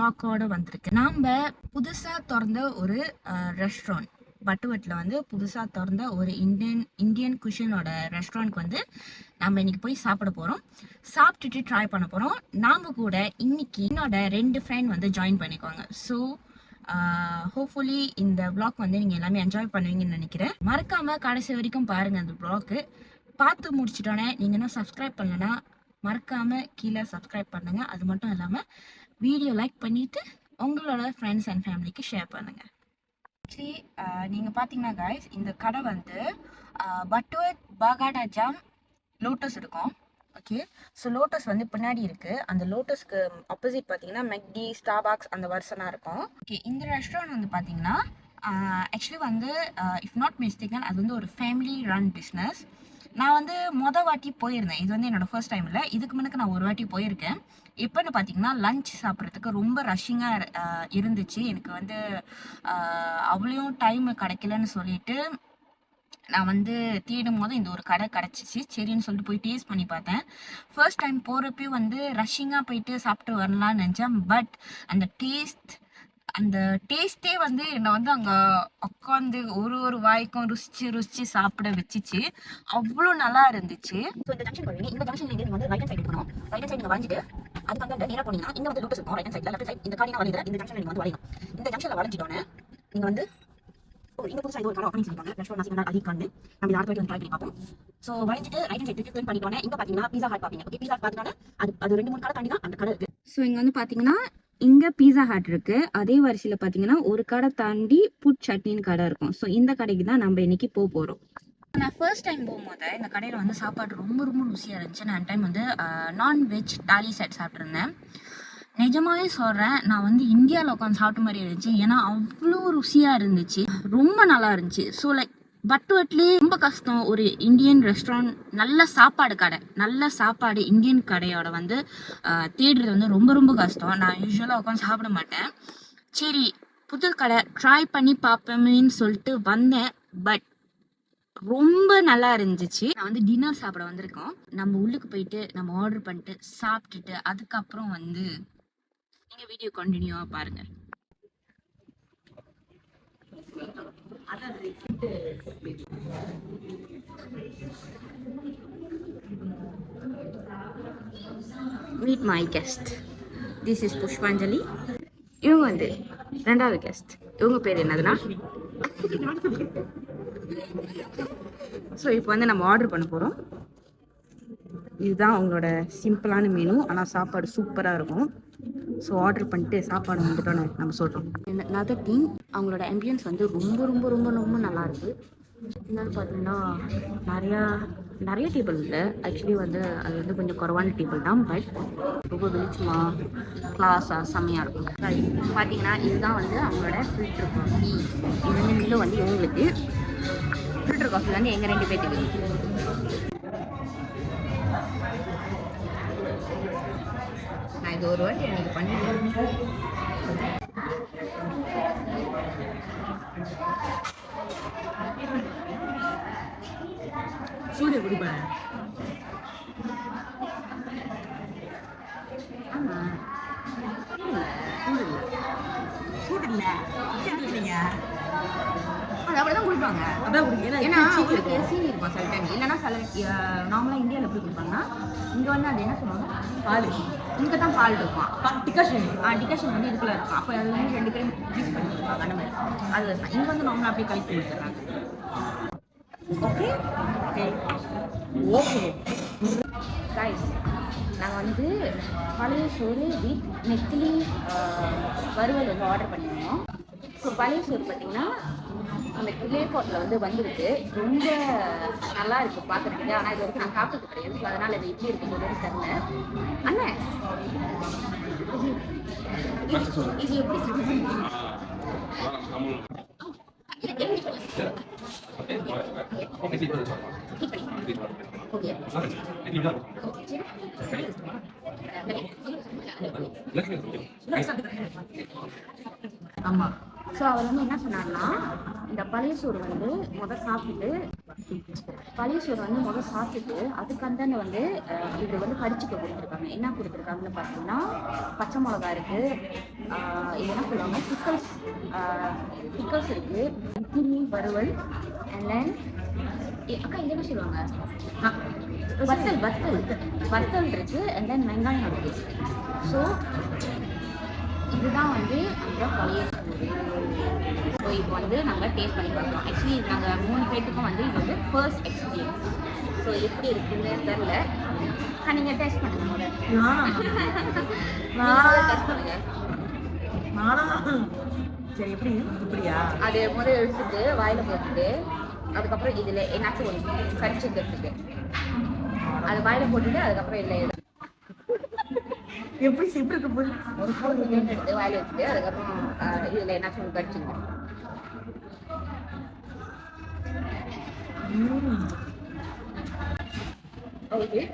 vlog-ஓட வந்திருக்கு. நாம புதுசா திறந்த ஒரு ரெஸ்டாரண்ட் பட்டுவட்டில் வந்து புதுசாக திறந்த ஒரு இந்தியன் குஷனோட ரெஸ்டாரண்ட்க்கு வந்து நம்ம இன்னைக்கு போய் சாப்பிட போகிறோம். சாப்பிட்டுட்டு ட்ரை பண்ண போகிறோம். நாம் கூட இன்னைக்கு என்னோட 2 ஃப்ரெண்ட் வந்து ஜாயின் பண்ணிக்குவாங்க. ஸோ ஹோப்ஃபுல்லி இந்த vlog வந்து நீங்கள் எல்லாமே என்ஜாய் பண்ணுவீங்கன்னு நினைக்கிறேன். மறக்காமல் கடைசி வரைக்கும் பாருங்கள். அந்த vlog பார்த்து முடிச்சிட்டோன்னே நீங்கள் இன்னும் சப்ஸ்கிரைப் பண்ணலன்னா மறக்காமல் கீழே சப்ஸ்கிரைப் பண்ணுங்கள். அது மட்டும் இல்லாமல் வீடியோ லைக் பண்ணிவிட்டு உங்களோட ஃப்ரெண்ட்ஸ் அண்ட் ஃபேமிலிக்கு ஷேர் பண்ணுங்கள். ஆக்சுவலி நீங்கள் பார்த்தீங்கன்னா காய்ஸ், இந்த கடை வந்து பட்டுவட் பாகாடா ஜாம் லோட்டஸ் இருக்கும். ஓகே, ஸோ லோட்டஸ் வந்து பின்னாடி இருக்குது. அந்த லோட்டஸ்க்கு ஆப்போசிட் பார்த்தீங்கன்னா மெக்டி, ஸ்டார்பாக்ஸ் அந்த வருஷனாக இருக்கும். ஓகே, இந்த ரெஸ்டாரண்ட் வந்து பார்த்தீங்கன்னா ஆக்சுவலி வந்து இஃப் நாட் மிஸ்டேக்கன் அது வந்து ஒரு ஃபேமிலி ரன் பிஸ்னஸ். நான் வந்து வாட்டி போயிருந்தேன். இது வந்து என்னோட ஃபர்ஸ்ட் டைம் இல்லை. இதுக்கு முன்னுக்கு நான் ஒரு வாட்டி போயிருக்கேன். எப்போன்னு பார்த்தீங்கன்னா லஞ்ச் சாப்பிட்றதுக்கு ரொம்ப ரஷ்ஷிங்காக இருந்துச்சு. எனக்கு வந்து அவ்வளோயும் டைம் கிடைக்கலன்னு சொல்லிட்டு நான் வந்து தேடும் போது இந்த ஒரு கடை கிடச்சிச்சு. சரின்னு சொல்லிட்டு போய் டேஸ்ட் பண்ணி பார்த்தேன். ஃபர்ஸ்ட் டைம் போகிறப்பயும் வந்து ரஷ்ஷிங்காக போயிட்டு சாப்பிட்டு வரலான்னு நினச்சேன். பட் அந்த டேஸ்ட்டே வந்து என்னை வந்து அங்கே உட்காந்து ஒரு வாய்க்கும் ருசிச்சு சாப்பிட வச்சிச்சு. அவ்வளோ நல்லா இருந்துச்சு. ஸோ இந்த ஜங்ஷன் வருவீங்க. இந்த ஜங்ஷன் நீங்கள் வந்து ரைட் ஹேண்ட் சைடு இருக்கணும். ரைட் ஹேண்ட் சைடு நீங்கள் வளைஞ்சிட்டு அதுக்கு வந்து நேராக போனீங்கன்னா இங்கே வந்து லோட்டஸ் இருக்கும். ரைட் ஹேண்ட் சைடில் லெஃப்ட் சைடு இந்த காரினா வளையுது. இந்த ஜங்ஷன் நீங்கள் வந்து வளையணும். இந்த ஜங்ஷனில் வளைஞ்சிட்டோன்னே நீங்கள் வந்து இந்த புதுசாக ஒரு கடை ஓப்பனிங் சொல்லிட்டாங்க. ரெஸ்டாரண்ட் நாசிமலா அதிகான்னு நம்ம அடுத்த வாட்டி வந்து ட்ரை பண்ணி பார்ப்போம். ஸோ வளைஞ்சிட்டு ரைட் ஹேண்ட் சைடு டர்ன் பண்ணிட்டோன்னே இங்கே பார்த்தீங்கன்னா பீஸா ஹாட் பார்ப்பீங்க. ஓகே, பீஸா ஹாட் பார்த்தோன்னே அது 2-3 கடை தாண்டி தான் அந்த கடை இருக்குது. ஸோ இங்கே வந்து பார்த்தீங்கன்னா இங்கே பீஸா ஹாட் இருக்கு. அதே வரிசையில் பார்த்தீங்கன்னா ஒரு கடை தாண்டி புட் சட்னின்னு கடை இருக்கும். ஸோ இந்த கடைக்கு தான் நம்ம இன்னைக்கு போகிறோம். நான் ஃபர்ஸ்ட் டைம் போகும்போது இந்த கடையில் வந்து சாப்பாடு ரொம்ப ருசியாக இருந்துச்சு. நான் டைம் வந்து நான்வெஜ் தாலி செட் சாப்பிட்ருந்தேன். நிஜமாவே சொல்கிறேன், நான் வந்து இந்தியாவில் உட்காந்து சாப்பிட்ட மாதிரி இருந்துச்சு. ஏன்னா அவ்வளோ ருசியாக இருந்துச்சு, ரொம்ப நல்லா இருந்துச்சு. ஸோ லைக் பட்டுவட்லேயே ரொம்ப கஷ்டம் ஒரு இந்தியன் ரெஸ்டாரண்ட் நல்ல சாப்பாடு இந்தியன் கடையோட வந்து தேடுறது வந்து ரொம்ப கஷ்டம். நான் யூஸ்வலாக உட்காந்து சாப்பிட மாட்டேன். சரி, புது கடை ட்ரை பண்ணி பார்ப்போமேன்னு சொல்லிட்டு வந்தேன். பட் ரொம்ப நல்லா இருந்துச்சு. நான் வந்து டின்னர் சாப்பிட வந்திருக்கோம். நம்ம உள்ளுக்கு போயிட்டு நம்ம ஆர்டர் பண்ணிட்டு சாப்பிட்டுட்டு அதுக்கப்புறம் வந்து நீங்கள் வீடியோ கண்டினியூவாக பாருங்கள். Meet my guest. This is புஷ்பாஞ்சலி. இவங்க வந்து 2வது கெஸ்ட். இவங்க பேர் என்னதுன்னா ஸோ இப்போ வந்து நம்ம ஆர்டர் பண்ண போகிறோம். இதுதான் அவங்களோட சிம்பிளான மெனு. ஆனால் சாப்பாடு சூப்பராக இருக்கும். ஸோ ஆர்டர் பண்ணிட்டு சாப்பாடு வந்துட்டோன்னு நம்ம சொல்கிறோம். நதர் திங், அவங்களோட ஆம்பியன்ஸ் வந்து ரொம்ப நல்லா இருக்குது. என்னன்னு பார்த்தீங்கன்னா நிறைய டேபிள் இல்லை. ஆக்சுவலி வந்து அது வந்து கொஞ்சம் குறைவான டேபிள் தான். பட் ரொம்ப வெளிச்சமாக கிளாஸாக செம்மையாக இருக்கும். பார்த்தீங்கன்னா இதுதான் வந்து அவங்களோட ஃபில்டர் காஃபி. இது வந்து மில்லும் வந்து இவங்களுக்கு ஃபில்டர் காஃபி வந்து எங்கள் 2 பேருக்கு. நான் இது ஒரு வாட்டி எனக்கு பண்ணிடுவேன். சூரிய குடிப்பேன். ஆமாம், சூடு இல்லை அது அப்படிதான் குடிப்பாங்க. ஏன்னா அவங்களுக்கு சீனி இருக்கும் சில டைம். இல்லைன்னா நார்மலாக இந்தியாவில் எப்படி குடிப்பாங்கன்னா இங்கே வந்து அது என்ன சொல்லுவாங்க, பால். இங்கே தான் பால் இருக்கும். டிகாஷன் வந்து இதுக்குள்ள இருக்கும். அப்போ அது வந்து 2 பேரும் மிக்ஸ் பண்ணி கொடுப்பாங்க. அந்த மாதிரி அது இங்கே வந்து நார்மலாக அப்படியே கலக்கி கொடுத்துட்றாங்க. ஓகே கைஸ், நாங்கள் வந்து பழைய சோறு வித் நெத்திலி வறுவல் வந்து ஆர்டர் பண்ணியிருந்தோம். ஸோ பழைய சோறு பார்த்தீங்கன்னா அந்த கிளே பாட்டில் வந்து வந்துருக்கு. ரொம்ப நல்லா இருக்குது பார்க்குறதுக்கு. ஆனால் இது வரைக்கும் நான் சாப்பிட்டது கிடையாது. ஸோ அதனால் இது எப்படி இருக்குன்னு தெரியல. அண்ணன் இது எப்படி சாப்பிடுங்க? ஆமாம். ஸோ அவர் வந்து என்ன சொன்னார்னா, இந்த பழைய சோறு வந்து சாப்பிட்டுட்டு பழைய சோறு வந்து முதல் சாப்பிட்டுட்டு அதுக்கு வந்து இது வந்து கடிச்சிக்க கொடுத்துருக்காங்க. என்ன கொடுத்துருக்காங்கன்னு பார்த்தீங்கன்னா பச்சை மிளகா இருக்குது, இது என்ன சொல்லுவாங்க பிக்கல்ஸ் இருக்குது, இட்லி வறுவல், அண்ட் தென் அக்கா இது என்ன சொல்லுவாங்க வத்தல் இருக்குது, அண்ட் தென் வெங்காயம் இருக்குது. ஸோ இதுதான் வந்து அந்த பழைய சோறு. ஸோ இப்போ வந்து நாங்கள் டேஸ்ட் பண்ணி பார்க்கலாம். ஆக்சுவலி நாங்கள் 3 பேர்த்துக்கும் வந்து இது வந்து ஃபர்ஸ்ட் எக்ஸ்பீரியன்ஸ். ஸோ எப்படி இருக்குன்னு தெரில. நீங்கள் டேஸ்ட் பண்ணுங்க. டேஸ்ட் பண்ணுங்க. சரி, எப்படி இப்படியா? அது முதல்ல எடுத்துட்டு வாயில் போட்டுட்டு அதுக்கப்புறம் இதில் என்னாச்சும் ஒன்று கடிச்சுக்கிறதுக்கு அது வாயில் போட்டுட்டு அதுக்கப்புறம் இல்லை எப்படி இருக்கு போய் ஒரு ஃபோன் எடுத்து வாயில் வச்சுட்டு அதுக்கப்புறம் இதில் என்னாச்சும் ஒன்று கடிச்சுக்கணும். Okay.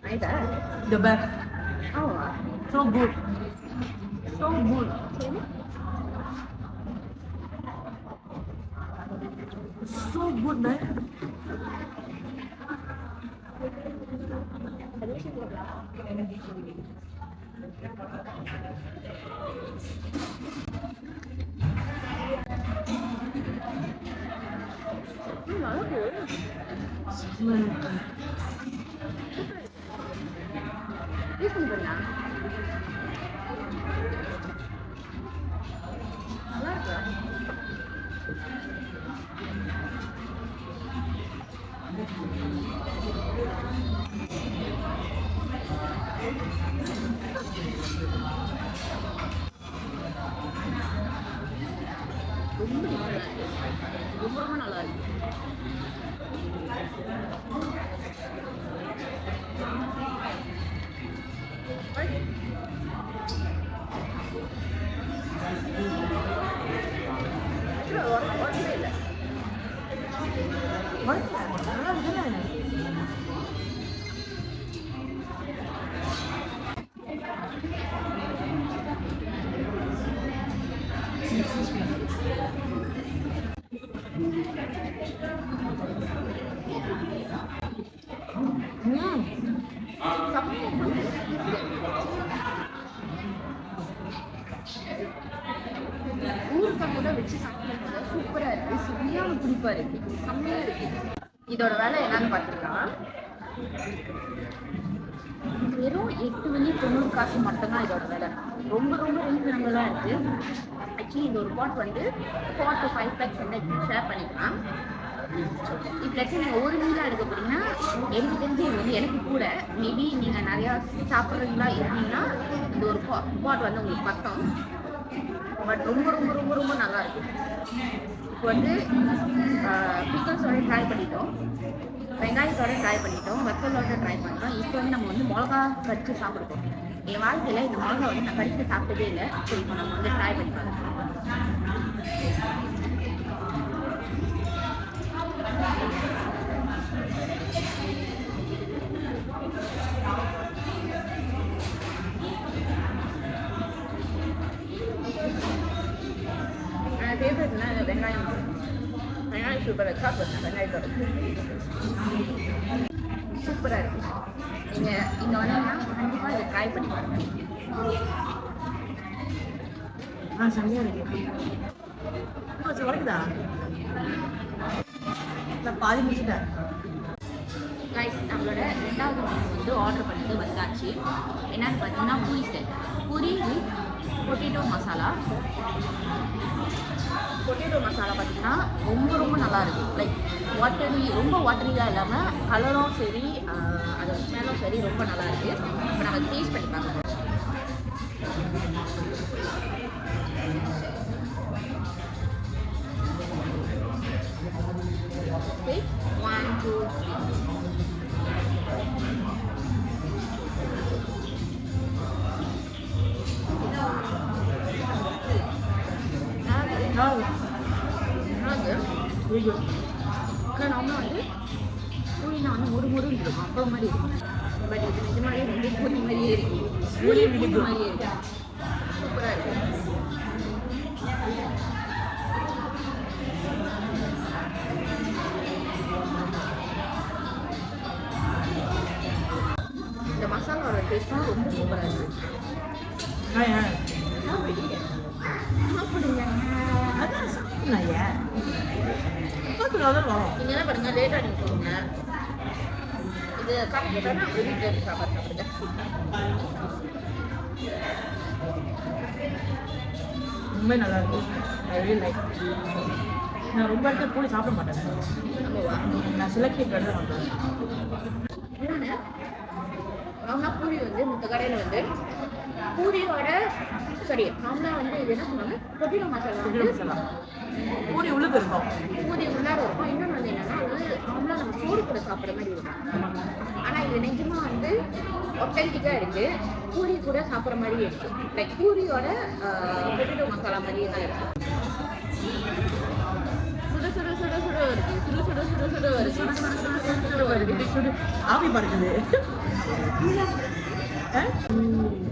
Nice. The best. Oh. So good. So good. So good, man. This one good now. ரொம்ப நல்லா இருக்கு. ஊருக்காக கூட வச்சு சாப்பிடுறது சூப்பராக இருக்கு. சரியான குறிப்பாக இருக்கு, செம்மையாக இருக்கு. இதோட வேலை என்னன்னு பார்த்தீங்கன்னா வெறும் 8.90 மட்டும்தான் இதோட வேலை. ரொம்ப ரொம்ப ரீசனபிளாக இருக்கு. ஆக்சுவலி இந்த ஒரு பாட் வந்து 4 to 5 பேக்ஸ் வந்து ஷேர் பண்ணிக்கலாம். இப்போ நீங்கள் ஒரு மீலாக எடுக்க போறீங்கன்னா எனக்கு தெரிஞ்சு இது வந்து எனக்கு கூட மேபி நீங்கள் நிறையா சாப்பிட்றீங்களா இருந்தீங்கன்னா இந்த ஒரு பாட் வந்து உங்களுக்கு பத்தம். பட் ரொம்ப ரொம்ப ரொம்ப ரொம்ப நல்லா இருக்கு. இப்போ வந்து பிக்கல்ஸோட ட்ரை பண்ணிட்டோம், வெங்காயத்தோட ட்ரை பண்ணிட்டோம், வத்தலோட ட்ரை பண்ணிட்டோம். இப்போ வந்து நம்ம வந்து மிளகா கடிச்சு சாப்பிடுவோம். என் வாழ்க்கையில் இந்த மிளகா வந்து நான் கடிச்சு சாப்பிட்டதே இல்லை. ஸோ இப்போ நம்ம வந்து ட்ரை பண்ணி பார்க்கலாம். ஃபேவரட்னா வெங்காயம் சூப்பராக சாப்பிடுவேன். வெங்காயத்தோட சூப்பராக இருக்கு. நீங்கள் இங்கே வந்தீங்கன்னா கண்டிப்பாக இதை ட்ரை பண்ணி பாருங்கள். செம்மையாக இருக்கு. உடைக்குதா? நான் பாதி முடிச்சுட்டேன். கைஸ், நம்மளோட 2வது வந்து ஆர்டர் பண்ணிட்டு வந்தாச்சு. என்னன்னு பார்த்தீங்கன்னா puri set, puri with potato masala. Potato masala பார்த்தீங்கன்னா ரொம்ப ரொம்ப நல்லா இருக்குது. லைக் வாட்டரி, ரொம்ப வாட்டரியாக இல்லாமல் கலரும் சரி அதோட ஸ்மெல்லும் சரி ரொம்ப நல்லா இருக்குது. இப்போ நம்ம டேஸ்ட் பண்ணி பார்க்கலாம். ஓகே, 1 2 3. ஆனால் நம்ம வந்து பூரினா வந்து ஒரு இருக்கும், அப்போ மாதிரி இருக்கும். பட் இது நிஜமாலே வந்து பூரி மாதிரியே இருக்கு. பூரி மாதிரியே இருக்கு. சூப்பராக இருக்கு. சூப்பராக இருக்கு. ஏன் சாப்பிடுங்க. அதான் சாப்பிடலாம் ஏன் பார்த்துக்கலாம் அதான் வரும். நீங்க என்ன பண்ணுங்க, லேட்டா நீங்க போடுங்க. இது காப்பி போட்டோன்னா வீட்டில் இருந்து சாப்பிடுங்க. ரொம்ப நல்லா இருக்கும். I really like. நான் ரொம்ப இடத்துல பூரி சாப்பிட மாட்டேன். ஆமாவா? நான் செலக்டிவ் கடை வாங்குவேன். இன்னொன்று, நாமளா பூரி வந்து இந்த கடையில் வந்து பூரியோட சரி நாமளா வந்து இது என்ன சொன்னாங்க, புதினா மசாலா புதினா வந்து மசாலா பூரி உள்ளுக்கு இருக்கும். பூரி உள்ளார இருக்கும். இன்னொன்று வந்து என்னன்னா, அது வந்து நாமளா நம்ம சோறு கூட சாப்பிட்ற மாதிரி இருக்கும். ஆனால் இது நிஜமா வந்து ஒத்தென்டிக்காக இருக்கு. பூரி கூட சாப்பிட்ற மாதிரியே இருக்கு. லைக் பூரியோட பொட்டேட்டோ மசாலா மாதிரியே தான் இருக்கு. சுட சுட சுட சுட வருது. சுட சுட சுட சுட வருது. சுட சுட சுட சுட சுட வருது. சுடு ஆவி பறக்குது.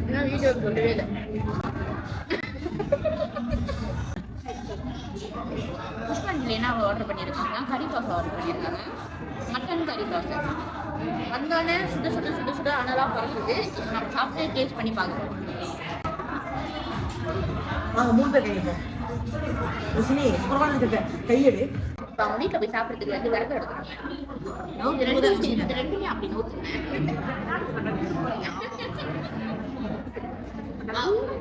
இன்னும் வீடியோக்கு சொல்லவே இல்லை. புஷ்பஞ்சலி என்ன ஆர்டர் பண்ணியிருக்காங்க, கறி தோசை ஆர்டர் பண்ணியிருக்காங்க. மட்டன் கறி தோசை வந்தோடனே சுட சுட சுட சுட அனலாக பறக்குது. நம்ம சாப்பிட்டு டேஸ்ட் பண்ணி பார்க்குறோம். வாங்க 3 பேர் கையிருப்போம். ருசினி பரவாயில்ல கையெடு. இப்போ அவங்க வீட்டில் போய் சாப்பிட்றதுக்கு வந்து விரதம் எடுக்கணும். இது ரெண்டுமே அப்படி நோக்குங்க.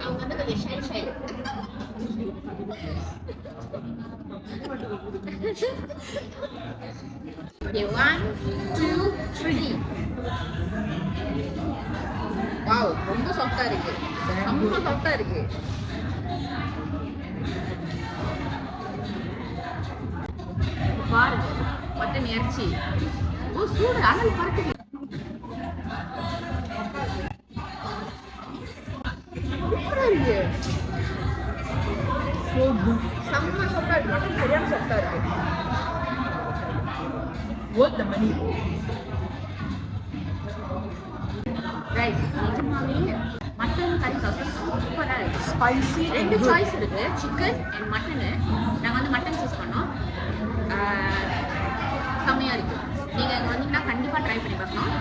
அவங்க வந்து கொஞ்சம் ஷை ஷை. Okay, 1, 2, 3. வாவ், ரொம்ப சாஃப்டா இருக்கு. ரொம்ப சாஃப்டா இருக்கு. பாருங்க மட்டன் இறைச்சி. ஓ சூடு அனல் பறக்குது. சூப்பரா இருக்கு. செம்ம சாஃப்டா இருக்கு. மட்டன் சரியான சாஃப்டா இருக்கு. worth the money. ரைட், நிஜமாவே மட்டன் கறி தோசை சூப்பரா இருக்கு. ஸ்பைசி ரெண்டு சாய்ஸ் இருக்கு, சிக்கன் அண்ட் மட்டனு. நாங்கள் வந்து மட்டன் சூஸ் பண்ணோம். செம்மையா இருக்கு. நீங்க இங்க வந்தீங்கன்னா கண்டிப்பா ட்ரை பண்ணி பார்க்கலாம்.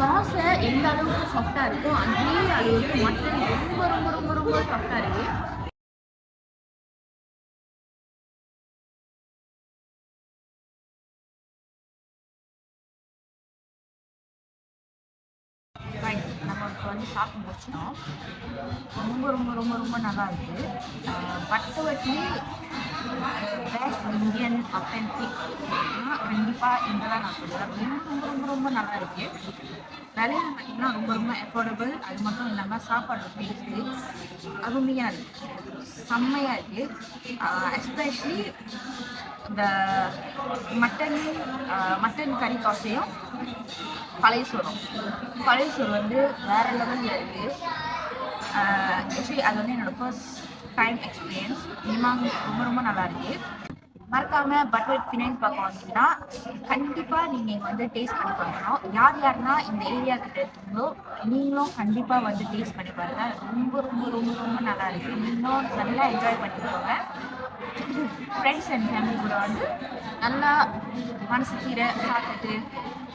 தோசை எந்த அளவுக்கு சாஃப்டா இருக்கோ அதே அளவுக்கு மட்டன் ரொம்ப ரொம்ப ரொம்ப ரொம்ப சாஃப்டா இருக்கு. நம்ம இப்போ வந்து சாப்பிட்டு முடிச்சிட்டோம். ரொம்ப ரொம்ப ரொம்ப ரொம்ப நல்லா இருக்கு. பட்டுவட்டி பெஸ்ட் இந்தியன் அத்தென்டிக் கண்டிப்பாக இங்கே தான் நான் சொல்லுவேன். ரொம்ப ரொம்ப ரொம்ப ரொம்ப நல்லா இருக்கு. விலையில பார்த்தீங்கன்னா ரொம்ப ரொம்ப அஃபோர்டபுள். அது மட்டும் இல்லாமல் சாப்பாடு டேஸ்ட்டு அருமையாக இருக்கு, செம்மையாக இருக்கு. எஸ்பெஷலி இந்த மட்டன் கறி தோசையும் பழைய சோறு வந்து வேற லெவலில் இருக்குது. ஆக்சுவலி அது வந்து என்னோடய ஃபர்ஸ்ட் டைம் எக்ஸ்பீரியன்ஸ். நிஜமாக ரொம்ப ரொம்ப நல்லா இருக்குது. மறக்காமல் பட்வெட் பினான்ஸ் பார்க்க வந்தீங்கன்னா கண்டிப்பாக நீங்கள் இங்கே வந்து டேஸ்ட் பண்ணி பார்க்கணும். யாருன்னா இந்த ஏரியா கிட்ட இருக்கீங்களோ நீங்களும் கண்டிப்பாக வந்து டேஸ்ட் பண்ணி பாருங்கள். ரொம்ப ரொம்ப ரொம்ப ரொம்ப நல்லா இருக்குது. நீங்களும் நல்லா என்ஜாய் பண்ணிக்கோங்க. ஃப்ரெண்ட்ஸ் அண்ட் ஃபேமிலி கூட வந்து நல்லா மனசு கீரை சாப்பிட்டுட்டு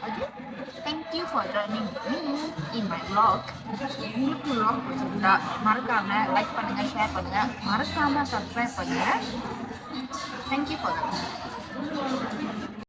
அது thank you for joining me in my vlog. உங்களுக்கு vlog பிடிச்சிருந்தா மறக்காமல் லைக் பண்ணுங்கள், ஷேர் பண்ணுங்கள், மறக்காமல் சப்ஸ்கிரைப் பண்ணுங்கள். Thank you for